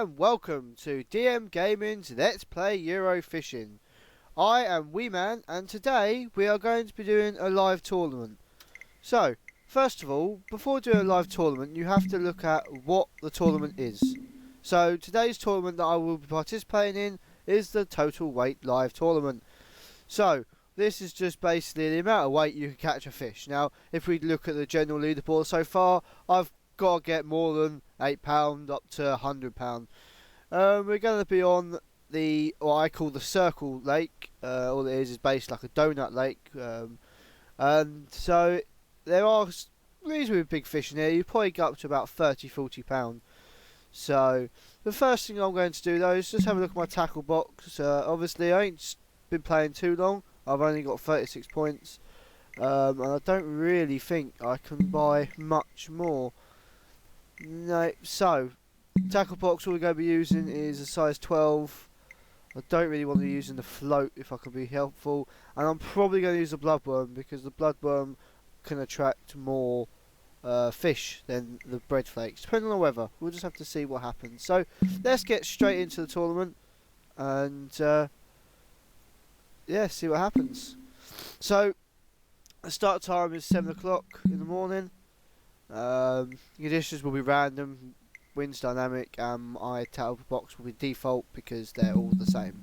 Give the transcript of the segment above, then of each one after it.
and welcome to DMGaming's Let's Play Euro Fishing. I am Weeman and today we are going to be doing a live tournament. So, first of all, before doing a live tournament you have to look at what the tournament is. So, today's tournament that I will be participating in is the Total Weight Live Tournament. So, this is just basically the amount of weight you can catch a fish. Now, if we look at the general leaderboard so far, I've got to get more than £8 up to £100. We're going to be on what I call the Circle Lake. All it is based like a donut lake, and so there are reasonably big fish in here. You probably get up to about £30–40. So the first thing I'm going to do though is just have a look at my tackle box. Obviously I ain't been playing too long. I've only got 36 points, and I don't really think I can buy much more. No, so tackle box all we're going to be using is a size 12. I don't really want to be using the float if I can be helpful, and I'm probably going to use the bloodworm because the bloodworm can attract more fish than the bread flakes, depending on the weather. We'll just have to see what happens. So let's get straight into the tournament and yeah, see what happens. So the start time is 7 o'clock in the morning. Conditions will be random, wind's dynamic, and my tackle box will be default because they're all the same.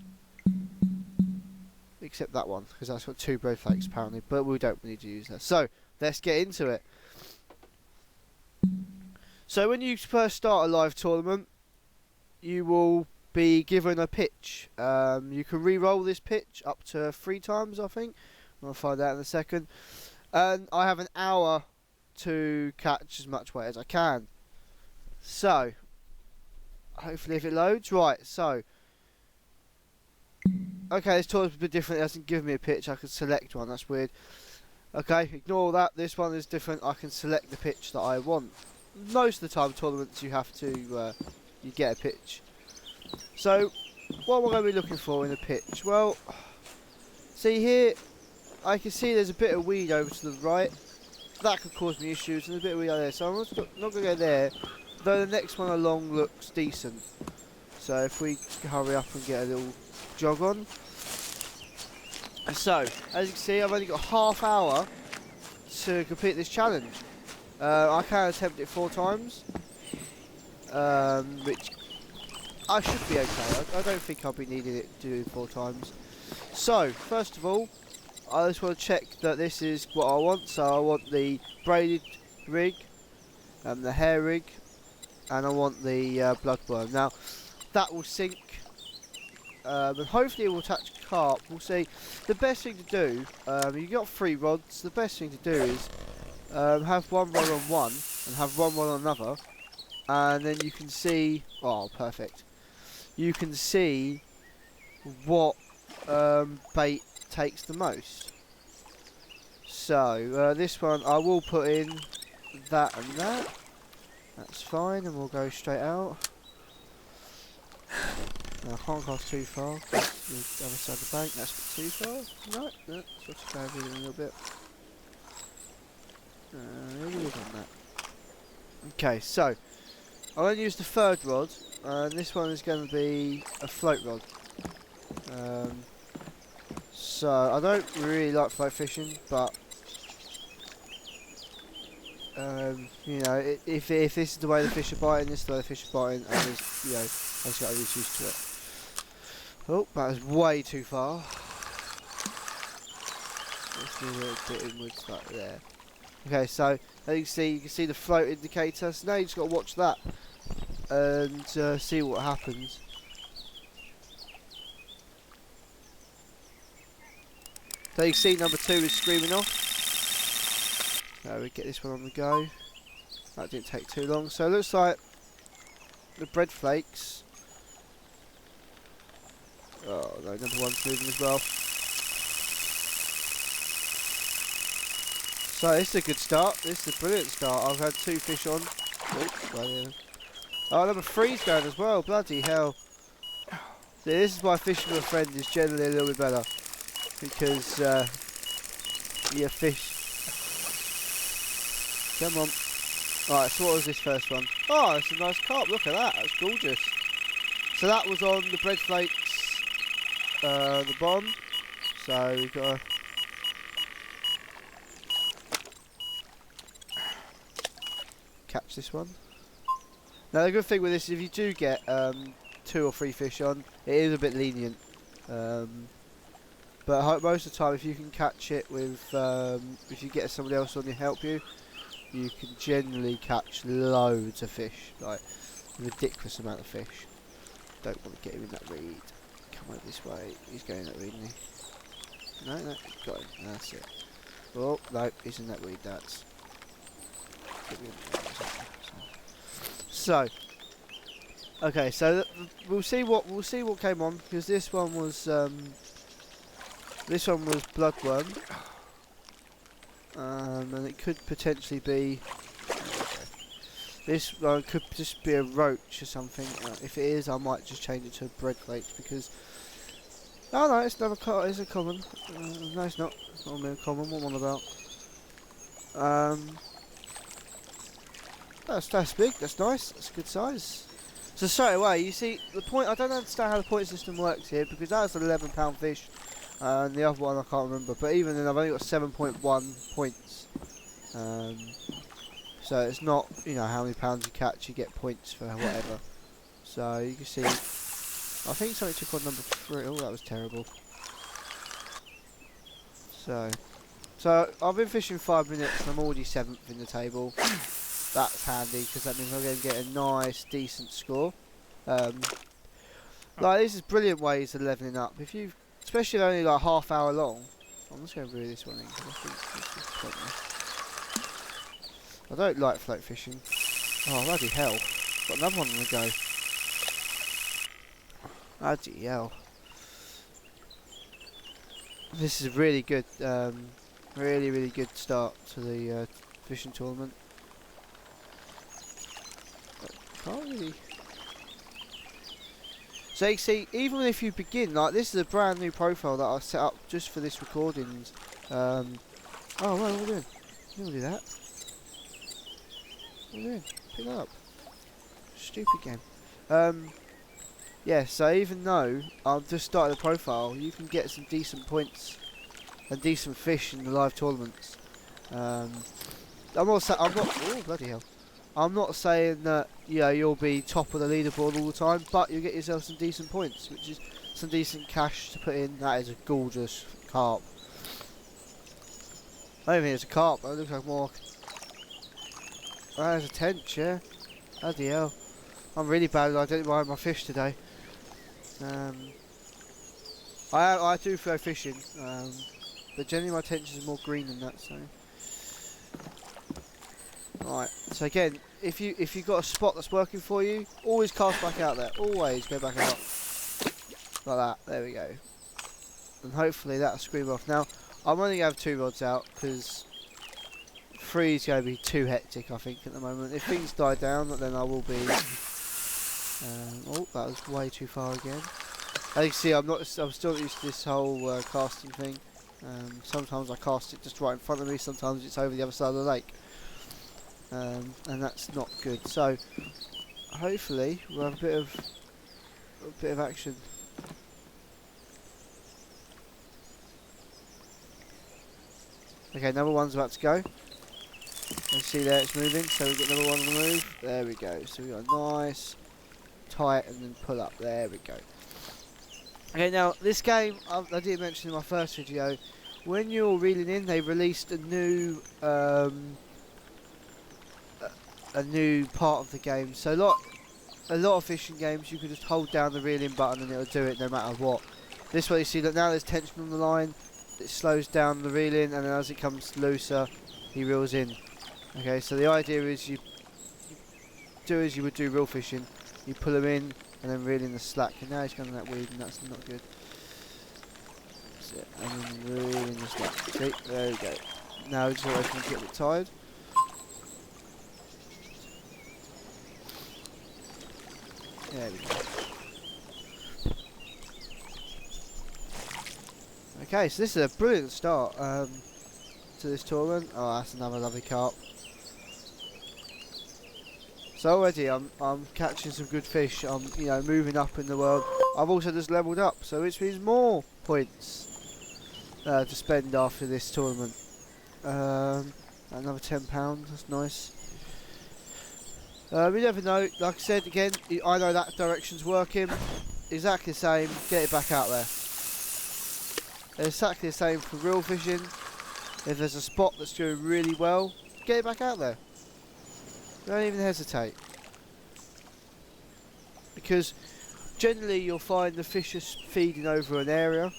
Except that one, because that's got 2 bread flakes apparently, but we don't need to use that. So, let's get into it. So when you first start a live tournament, you will be given a pitch. You can re-roll this pitch up to 3 times, I think. I'll find out in a second. And I have an hour to catch as much weight as I can. So hopefully if it loads. Right, so okay, this tournament's a bit different. It hasn't given me a pitch. I can select one. That's weird. Okay, ignore that. This one is different. I can select the pitch that I want. Most of the time tournaments you have to you get a pitch. So what am I going to be looking for in a pitch? Well, see here I can see there's a bit of weed over to the right. That could cause me issues, and a bit of weed out there, so I'm not going to go there, though the next one along looks decent. So if we hurry up and get a little jog on. So, as you can see, I've only got half hour to complete this challenge. I can attempt it 4 times, which I should be okay. I don't think I'll be needing it to do 4 times. So, first of all, I just want to check that this is what I want. So I want the braided rig, the hair rig, and I want the bloodworm. Now that will sink, and hopefully it will attach carp. We'll see. The best thing to do, you've got 3 rods. The best thing to do is have one rod on one and have one rod on another, and then you can see. Oh, perfect! You can see what bait takes the most. So this one I will put in that and that. That's fine, and we'll go straight out. Now, I can't go too far. The other side of the bank. That's too far. Right, let's go over it a little bit. Maybe we've done that. Okay, so I'm going to use the 3rd rod, and this one is going to be a float rod. So I don't really like float fishing, but you know, if this is the way the fish are biting, this is the way the fish are biting, and there's, you know, I just got to get used to it. Oh, that was way too far. Let's do a little bit inwards like there. Okay, so as you can see the float indicator. So now you just got to watch that and see what happens. So you can see number 2 is screaming off. Now we get this one on the go. That didn't take too long. So it looks like the bread flakes. Oh no, number 1's moving as well. So this is a good start. This is a brilliant start. I've had 2 fish on. Oops, right here. Oh, number 3's going as well. Bloody hell. So this is why fishing with a friend is generally a little bit better. Because you fish. Come on. Alright, so what was this first one? Oh, it's a nice carp. Look at that. That's gorgeous. So that was on the bread flakes, the bottom. So we've got to catch this one. Now the good thing with this is if you do get 2 or 3 fish on, it is a bit lenient. But most of the time, if you can catch it with, if you get somebody else on to help you, you can generally catch loads of fish, like a ridiculous amount of fish. Don't want to get him in that reed. Come over this way. He's going in that reed, isn't he? No, got him. That's it. Oh no, he's in that reed. That's. So, okay, so we'll see what came on, because this one was bloodworm, and it could potentially be. This one could just be a roach or something. If it is, I might just change it to a bread flakes because. Oh no, it's never it's a common. No, it's not. It's not a common. What one about? That's big. That's nice. That's a good size. So straight away, you see the point. I don't understand how the point system works here because that's an £11 fish, and the other one I can't remember. But even then, I've only got 7.1 points. So it's not, you know, how many pounds you catch, you get points for whatever. So you can see, I think something took on number 3. Oh, that was terrible. So I've been fishing 5 minutes and I'm already 7th in the table. That's handy because that means I'm going to get a nice, decent score. Like this is brilliant ways of levelling up. If you, especially if only like half hour long. I'm just going to reel this one in because I think this is pointless. I don't like float fishing. Oh, bloody hell. Got another one on the go. Bloody hell. This is a really good, really good start to the fishing tournament. Can't really. So you see, even if you begin, like this is a brand new profile that I set up just for this recordings. Oh, well, what are we doing? You don't do that. What are you doing? Pick that up. Stupid game. Yeah, so even though I've just started a profile, you can get some decent points and decent fish in the live tournaments. I'm not. Oh bloody hell! I'm not saying that you'll be top of the leaderboard all the time, but you'll get yourself some decent points, which is some decent cash to put in. That is a gorgeous carp. I don't think it's a carp. It looks like more. Oh, there's a tench, yeah. Bloody hell. I'm really bad at identifying my fish today. I do throw fishing, but generally my tench is more green than that, so. Right, so again, if you've got a spot that's working for you, always cast back out there. Always go back out. Like that, there we go. And hopefully that'll scream off. Now, I'm only going to have 2 rods out, because 3 is going to be too hectic, I think, at the moment. If things die down, then I will be... oh, that was way too far again. As you can see, I'm still used to this whole casting thing. Sometimes I cast it just right in front of me, sometimes it's over the other side of the lake. And that's not good. So, hopefully, we'll have a bit of action. Okay, number 1's about to go. You see there it's moving, so we've got number 1 on the move. There we go. So we've got a nice tight and then pull up. There we go. Okay, now this game, I did mention in my first video, when you're reeling in, they released a new part of the game. So a lot of fishing games, you can just hold down the reeling button and it'll do it no matter what. This way you see that now there's tension on the line, it slows down the reeling, and then as it comes looser, he reels in. Okay, so the idea is you do as you would do reel fishing, you pull him in and then reel in the slack, and now he's going in that weed and that's not good. That's it, and then reel in the slack. See, there we go. Now we just want to get a bit tired. There we go. Okay, so this is a brilliant start to this tournament. Oh, that's another lovely carp. So already I'm catching some good fish. I'm moving up in the world. I've also just leveled up, so which means more points to spend after this tournament. Another £10. That's nice. We never know. Like I said again, I know that direction's working. Exactly the same. Get it back out there. Exactly the same for real fishing. If there's a spot that's doing really well, get it back out there. Don't even hesitate. Because generally you'll find the fish are feeding over an area,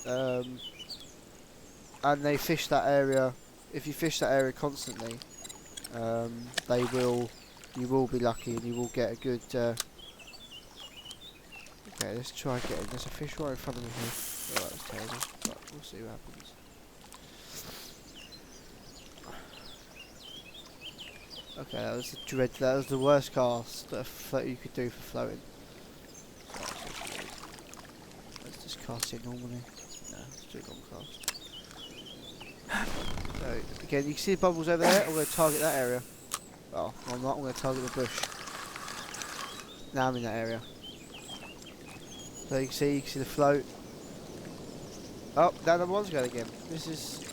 and they fish that area. If you fish that area constantly, you will be lucky and you will get a good. Okay, let's try getting. There's a fish right in front of me here. Oh, that was terrible. But we'll see what happens. Okay, that was the dread. That was the worst cast that you could do for floating. Let's just cast it normally. No, let's do a long cast. So again, you can see the bubbles over there. I'm going to target that area. Oh, I'm not. I'm going to target the bush. Now I'm in that area. So you can see the float. Oh, now the one's going again. This is.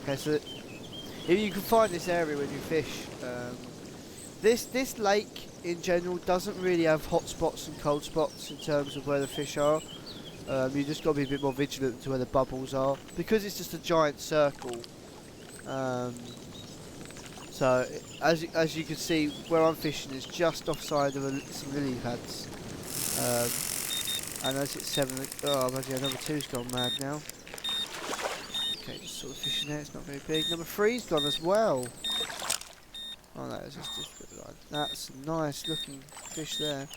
Okay, so if you can find this area when you fish, this lake in general doesn't really have hot spots and cold spots in terms of where the fish are. You just got to be a bit more vigilant to where the bubbles are because it's just a giant circle. So as you can see, where I'm fishing is just offside of some lily pads. And as it's 7, oh, imagine number 2's gone mad now. Okay, just sort of fishing there, it's not very big. Number 3's gone as well. Oh no, it's just a bit line. That's a nice looking fish there.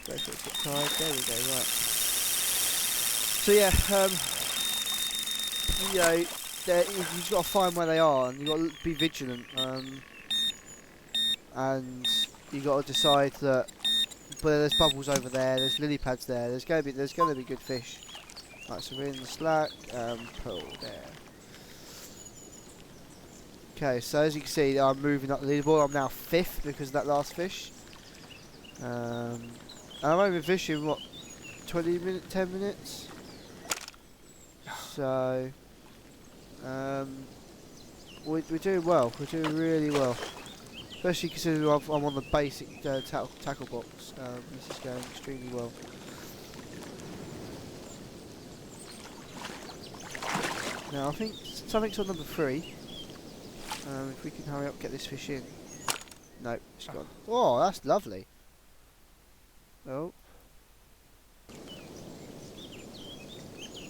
Go for a quick tide, there we go, right. So yeah, you've got to find where they are and you've got to be vigilant. And you've got to decide that there's bubbles over there, there's lily pads there, there's going to be good fish. Right, so we're in the slack, pull there. Okay, so as you can see, I'm moving up the leaderboard. I'm now 5th because of that last fish. And I'm only fishing, what, 20 minutes, 10 minutes? So, we're doing well. We're doing really well. Especially considering I'm on the basic tackle box. This is going extremely well. Now I think something's on number 3. If we can hurry up, get this fish in. Nope, it's gone. Oh, that's lovely. Oh.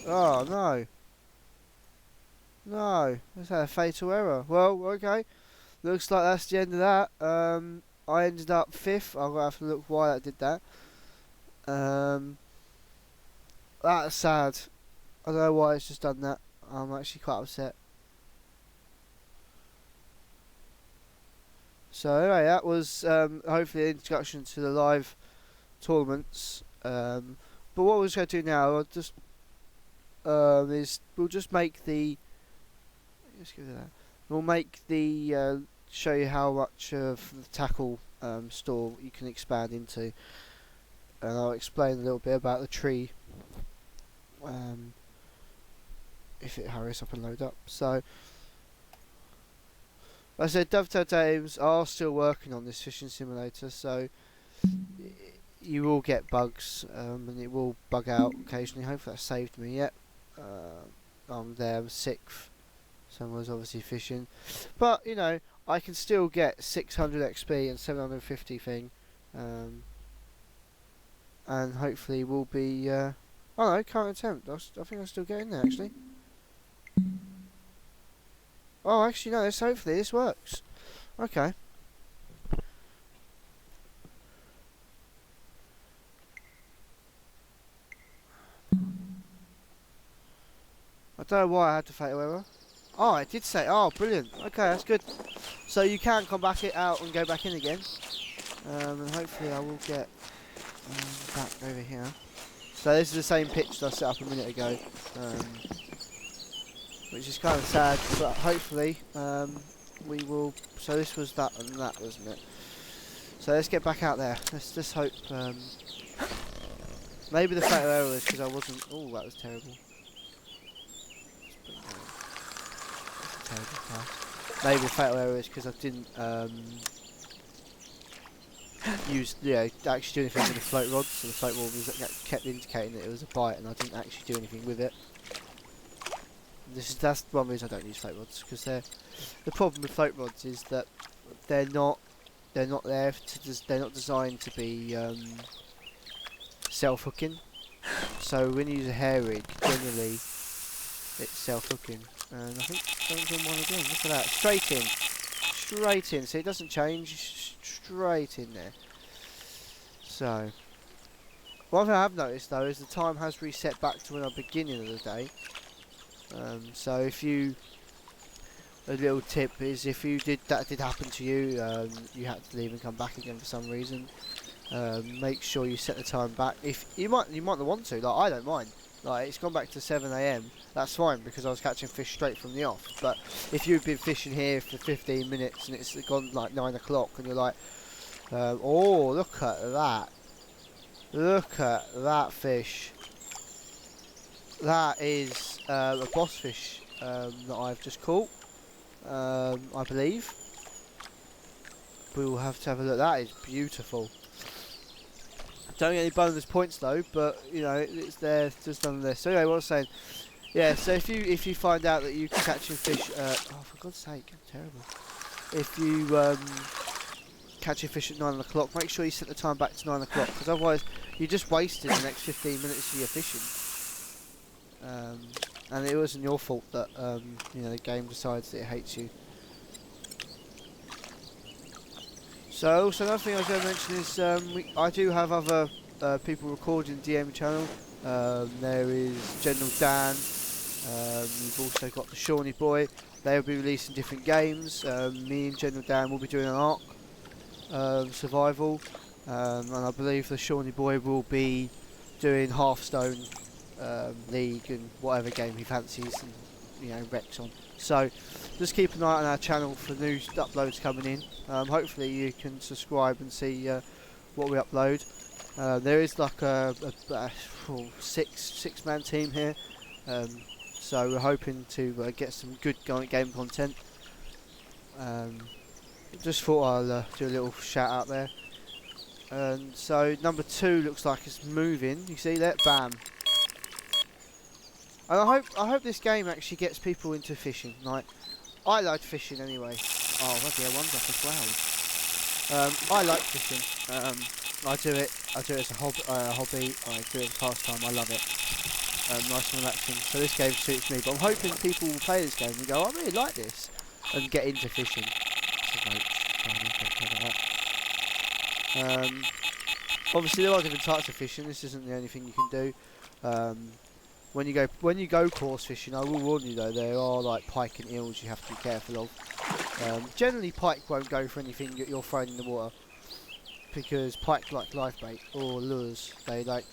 Oh no. No, that's had a fatal error. Well, okay. Looks like that's the end of that. I ended up 5th. I'm gonna have to look why that did that. That's sad. I don't know why it's just done that. I'm actually quite upset. So anyway, that was hopefully an introduction to the live tournaments. But what we're going to do now, I'll just is we'll just make the. Let's give it that. We'll make the show you how much of the tackle store you can expand into, and I'll explain a little bit about the tree. If it hurries up and load up. So, like I said, Dovetail Games are still working on this fishing simulator, so you will get bugs and it will bug out occasionally. Hopefully that saved me yet. I'm there, I'm 6th. Someone's obviously fishing. But, you know, I can still get 600 XP and 750 thing. And hopefully we'll be... oh no, current attempt. I think I'm still getting there actually. Oh, actually no, hopefully this works. Okay. I don't know why I had to fatal error. Oh, it did say, oh brilliant. Okay, that's good. So you can come back out and go back in again. And hopefully I will get back over here. So this is the same pitch that I set up a minute ago. which is kind of sad, but hopefully we will. So this was that and that, wasn't it? So let's get back out there. Let's just hope. Maybe the fatal error is because I wasn't. Oh, that was terrible. That's a terrible pass. Maybe the fatal error is because I didn't use, actually do anything with the float rod. So the float rod was kept indicating that it was a bite, and I didn't actually do anything with it. That's one reason I don't use float rods, because the problem with float rods is that they're not there they're not designed to be self-hooking. So when you use a hair rig, generally it's self-hooking, and I think someone's on one again. Look at that, straight in. See, it doesn't change, straight in there. So one thing I have noticed though is the time has reset back to when I'm beginning of the day. So if you, a little tip is if that did happen to you, you had to leave and come back again for some reason. Make sure you set the time back. If you might not want to. Like, I don't mind. Like, it's gone back to 7 AM. That's fine because I was catching fish straight from the off. But if you've been fishing here for 15 minutes and it's gone like 9 o'clock and you're like, oh, look at that! Look at that fish! That is a boss fish that I've just caught, I believe. We will have to have a look. That is beautiful. Don't get any bonus points though, but you know it's there just nonetheless. So anyway, what I was saying, yeah. So if you find out that you're catching fish, oh for God's sake, terrible. If you catching fish at 9 o'clock, make sure you set the time back to 9 o'clock, because otherwise you're just wasting the next 15 minutes of your fishing. And it wasn't your fault that you know, the game decides that it hates you. So also another thing I was going to mention is I do have other people recording the DM channel. There is General Dan. We've also got the Shawnee Boy. They'll be releasing different games. Me and General Dan will be doing an Ark survival, and I believe the Shawnee Boy will be doing Hearthstone League and whatever game he fancies, and you know, Rex on. So just keep an eye on our channel for new uploads coming in. Hopefully you can subscribe and see what we upload. There is like a six-man team here, so we're hoping to get some good game content. Just thought I'll do a little shout out there. And so number 2 looks like it's moving. You see that? Bam. And I hope this game actually gets people into fishing. Like, I like fishing anyway. Oh, bloody hell, one's up as well. I like fishing. I do it as a hobby. I do it as a pastime. I love it. Nice and relaxing. So this game suits me. But I'm hoping people will play this game and go, I really like this, and get into fishing. Obviously there are different types of fishing. This isn't the only thing you can do. When you go course fishing, I will warn you though, there are like pike and eels you have to be careful of. Generally pike won't go for anything that you're throwing in the water, because pike like live bait or lures. They're like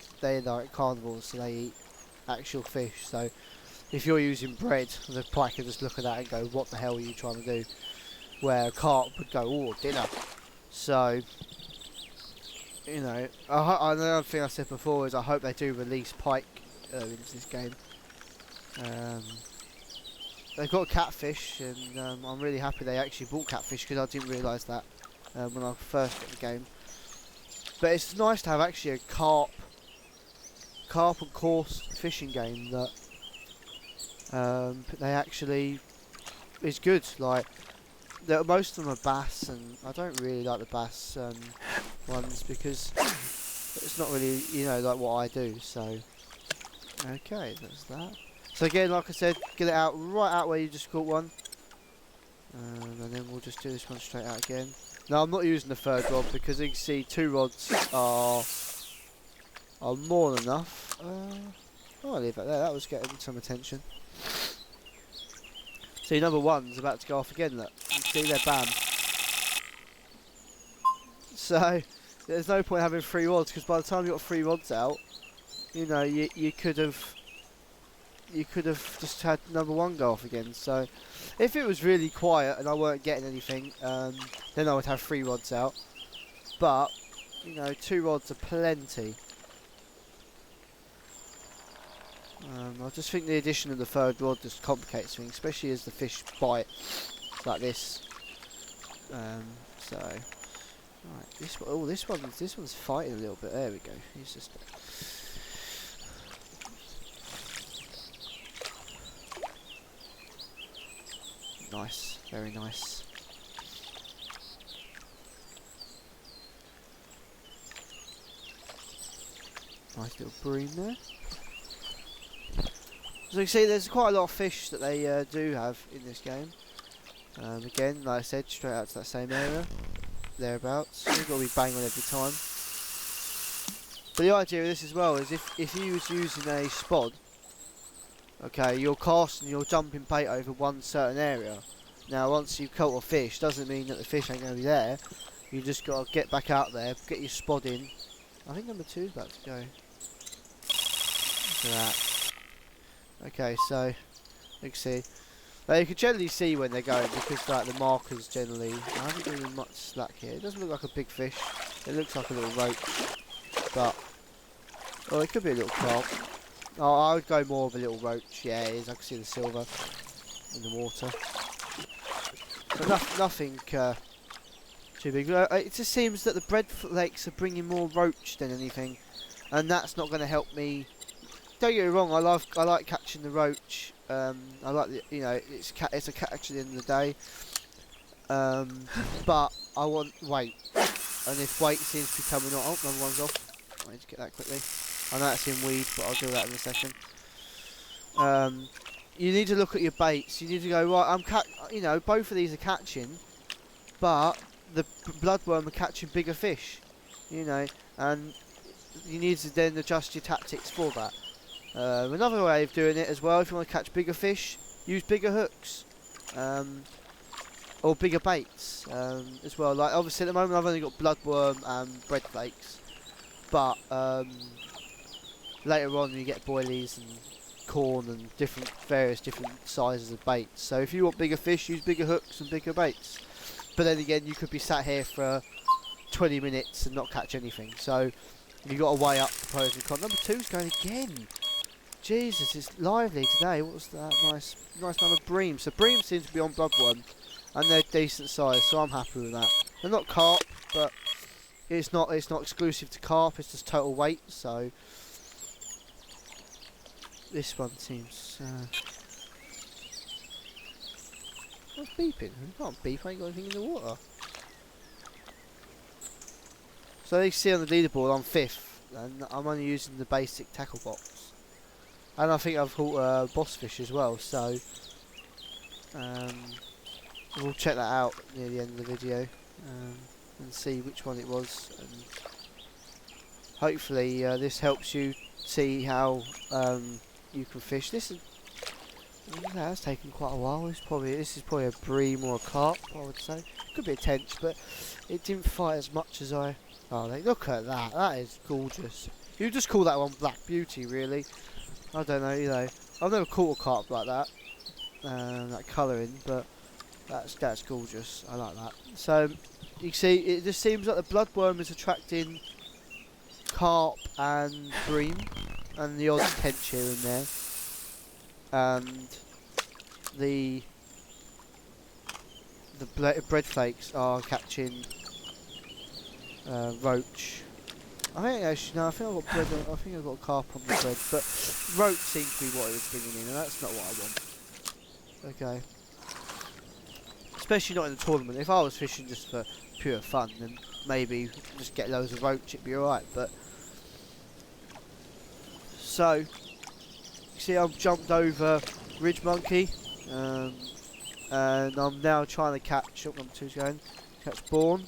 carnivores, so they eat actual fish. So if you're using bread, the pike will just look at that and go, what the hell are you trying to do? Where a carp would go, oh, dinner. So, you know, another thing I said before is I hope they do release pike into this game. They've got catfish, and I'm really happy they actually bought catfish, because I didn't realise that when I first got the game. But it's nice to have actually a carp and coarse fishing game that they actually is good. Like, most of them are bass, and I don't really like the bass ones, because it's not really, you know, like what I do. So okay, that's that. So again, like I said, get it out right out where you just caught one, and then we'll just do this one straight out again. Now I'm not using the third rod, because you can see 2 rods are more than enough. I'll leave that there. That was getting some attention. See, number 1's about to go off again. Look, you see there, bam. So there's no point having 3 rods, because by the time you got 3 rods out, you know, you could have you could have just had number one go off again. So if it was really quiet and I weren't getting anything, then I would have 3 rods out. But you know, 2 rods are plenty. I just think the addition of the 3rd rod just complicates things, especially as the fish bite like this. So, right, this one's fighting a little bit. There we go. He's just. Nice, very nice. Nice little bream there. So you can see there's quite a lot of fish that they do have in this game. Again, like I said, straight out to that same area, thereabouts. You've got to be bang on every time. But the idea of this as well is if you was using a spod, okay, you're casting your jumping bait over one certain area. Now once you've caught a fish, doesn't mean that the fish ain't going to be there. You just got to get back out there, get your spod in. I think number 2's about to go. Look at that. Okay, so you can see. You can generally see when they're going because like the markers generally. I haven't given much slack here. It doesn't look like a big fish. It looks like a little roach, but it could be a little carp. Oh, I would go more of a little roach. Yeah, it is. I can see the silver in the water. So nothing too big. It just seems that the bread flakes are bringing more roach than anything, and that's not going to help me. Don't get me wrong. I like catching the roach. I like the, you know, it's a catch at the end of the day. But I want weight, and if weight seems to be coming on, oh, number 1's off. I need to get that quickly. I know that's in weed, but I'll do that in a second. You need to look at your baits. You need to go right. You know, both of these are catching, but the bloodworm are catching bigger fish. You know, and you need to then adjust your tactics for that. Another way of doing it as well, if you want to catch bigger fish, use bigger hooks, or bigger baits as well. Like obviously at the moment I've only got bloodworm and bread flakes, but later on you get boilies and corn and various different sizes of baits. So if you want bigger fish, use bigger hooks and bigger baits. But then again, you could be sat here for 20 minutes and not catch anything. So you've got to weigh up the pros and cons. Number 2's going again. Jesus, it's lively today. What was that? Nice amount of bream. So bream seems to be on bloodworm, and they're decent size, so I'm happy with that. They're not carp, but it's not exclusive to carp. It's just total weight. So this one seems. What's beeping? You can't beep. I ain't got anything in the water. So you can see on the leaderboard, I'm 5th, and I'm only using the basic tackle box. And I think I've caught boss fish as well, so we'll check that out near the end of the video and see which one it was. And hopefully this helps you see how you can fish. That's taken quite a while. This is probably a bream or a carp, I would say. Could be a tench, but it didn't fight as much as I. Oh, look at that! That is gorgeous. You just call that one Black Beauty, really? I don't know, you know. I've never caught a carp like that, that colouring, but that's gorgeous. I like that. So you can see, it just seems like the bloodworm is attracting carp and bream, and the odd tench here and there, and the bread flakes are catching roach. I think actually no. I think I've got bread. I think I've got carp on the bread, but roach seems to be what it was bringing in, and that's not what I want. Okay. Especially not in a tournament. If I was fishing just for pure fun, then maybe just get loads of roach, it'd be alright. But so you see, I've jumped over Ridge Monkey, and I'm now trying to catch. Number 2's going catch Bourne.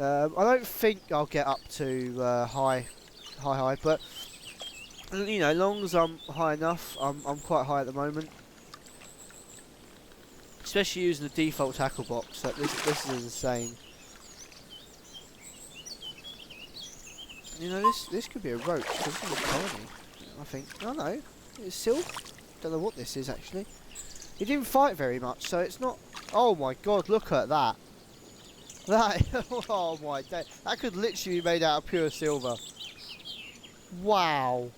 I don't think I'll get up to high, but you know, as long as I'm high enough, I'm quite high at the moment. Especially using the default tackle box. Like this is insane. You know, this could be a roach. This is tiny. I think. Oh no, it's silver. Don't know what this is actually. He didn't fight very much, so it's not. Oh my god, look at that. That, oh my day. That could literally be made out of pure silver. Wow.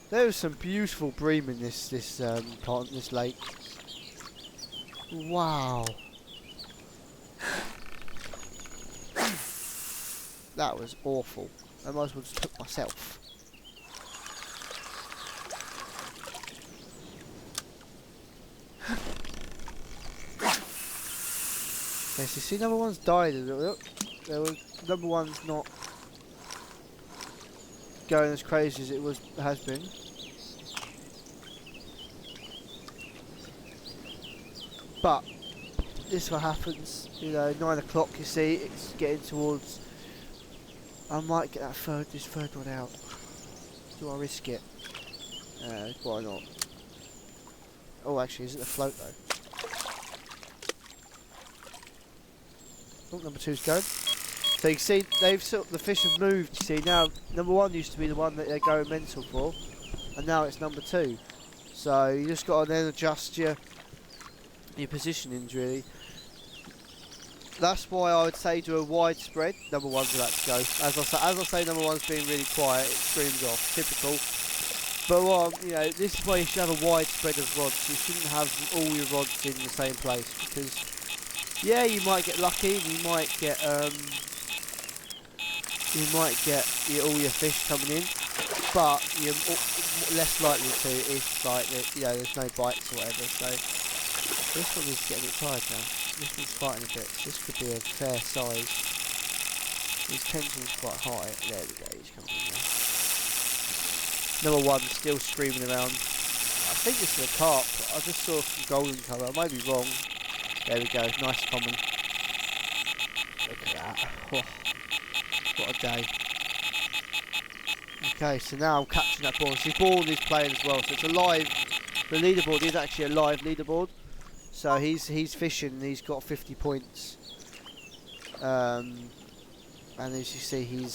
There's some beautiful bream in this pond, this lake. Wow. That was awful. I might as well just cook myself. Yes, you see, number one's died a little. There was number one's not going as crazy as it has been. But this is what happens. You know, 9 o'clock. You see, it's getting towards. I might get this third one out. Do I risk it? Why not? Oh, actually, is it the float though? Oh, number two's going. So you can see, the fish have moved. You see, now number one used to be the one that they're going mental for, and now it's number two. So you just got to then adjust your positionings really. That's why I would say do a wide spread. Number one's about to go. As I say, number one's being really quiet. It screams off. Typical. But you know, this is why you should have a wide spread of rods. You shouldn't have all your rods in the same place because, yeah, you might get lucky. You might get all your fish coming in, but you're less likely to if like there's no bites or whatever. So this one is getting a bit tired now. This one's fighting a bit. This could be a fair size. His tension's quite high. There we go. He's coming in there. Number one still screaming around. I think this is a carp. I just saw some golden colour. I might be wrong. There we go. Nice common. Look at that. Oh, what a day. Okay, so now I'm catching that ball. See, ball is playing as well. So it's a live. The leaderboard is actually a live leaderboard. So he's fishing and he's got 50 points. And as you see, he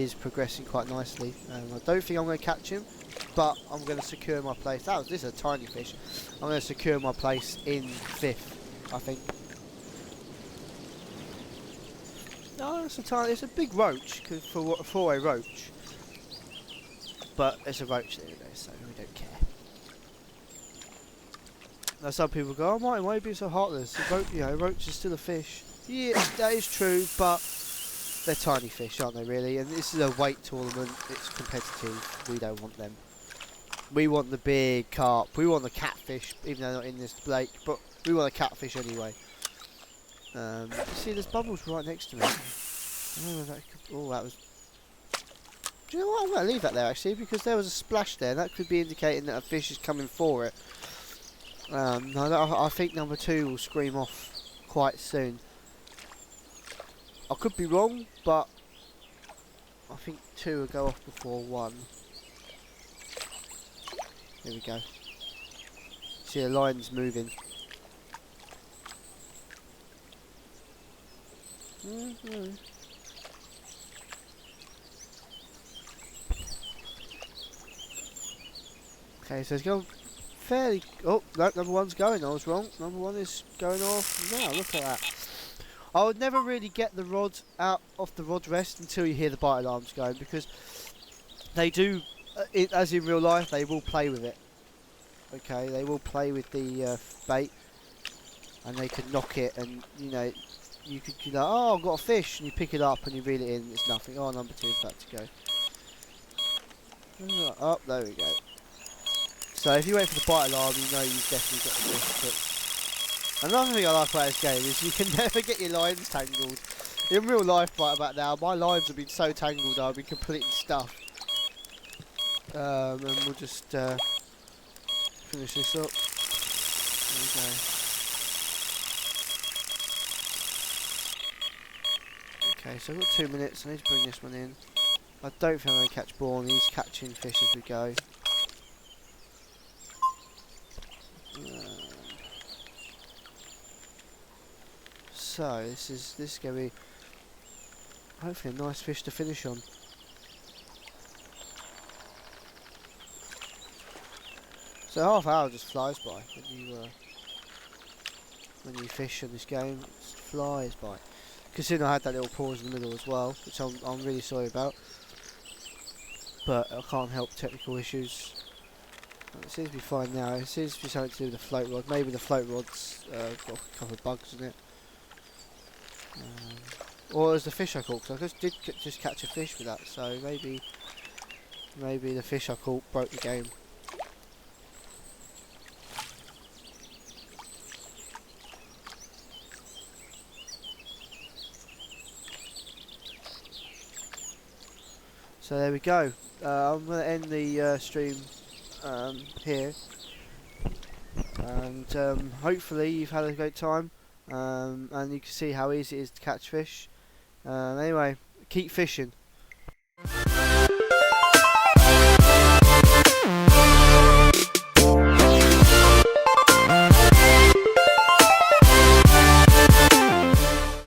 is progressing quite nicely. I don't think I'm going to catch him, but I'm going to secure my place. This is a tiny fish. I'm going to secure my place in 5th, I think. No, it's a big roach for a roach, but it's a roach anyway, so we don't care. Now some people go, "Oh, Martin, why are you being so heartless? A roach is still a fish." Yeah, that is true, but they're tiny fish, aren't they, really? And this is a weight tournament. It's competitive. We don't want them. We want the big carp. We want the catfish, even though they're not in this lake, but we want a catfish anyway. See, there's bubbles right next to me. That was... Do you know what? I'm going to leave that there, actually, because there was a splash there. That could be indicating that a fish is coming for it. I think number two will scream off quite soon. I could be wrong, but I think two will go off before one. Here we go. See the line's moving. Okay, so it's going fairly... Oh, no, number one's going. I was wrong. Number one is going off. Now, look at that. I would never really get the rod out off the rod rest until you hear the bite alarms going, because they do, as in real life, they will play with it. Okay, they will play with the bait, and they can knock it, and you know, you could be like, oh, I've got a fish, and you pick it up and you reel it in, it's nothing. Oh, number two is about to go. Oh, there we go. So if you wait for the bite alarm, you know you've definitely got the fish. But another thing I like about this game is you can never get your lines tangled. In real life right about now, my lines have been so tangled I'll be completely stuffed. And we'll just finish this up. There we go. Okay, so I've got 2 minutes. I need to bring this one in. I don't think I'm going to catch Bourne. He's catching fish as we go. So this is going to be hopefully a nice fish to finish on. So half hour just flies by when you fish in this game. It just flies by. Considering I had that little pause in the middle as well, which I'm really sorry about. But I can't help technical issues. It seems to be fine now. It seems to be something to do with the float rod. Maybe the float rod's got a couple of bugs in it. Or it was the fish I caught, because I just catch a fish with that. So maybe the fish I caught broke the game. So there we go. I'm going to end the stream here, and hopefully you've had a great time, and you can see how easy it is to catch fish. Anyway, keep fishing.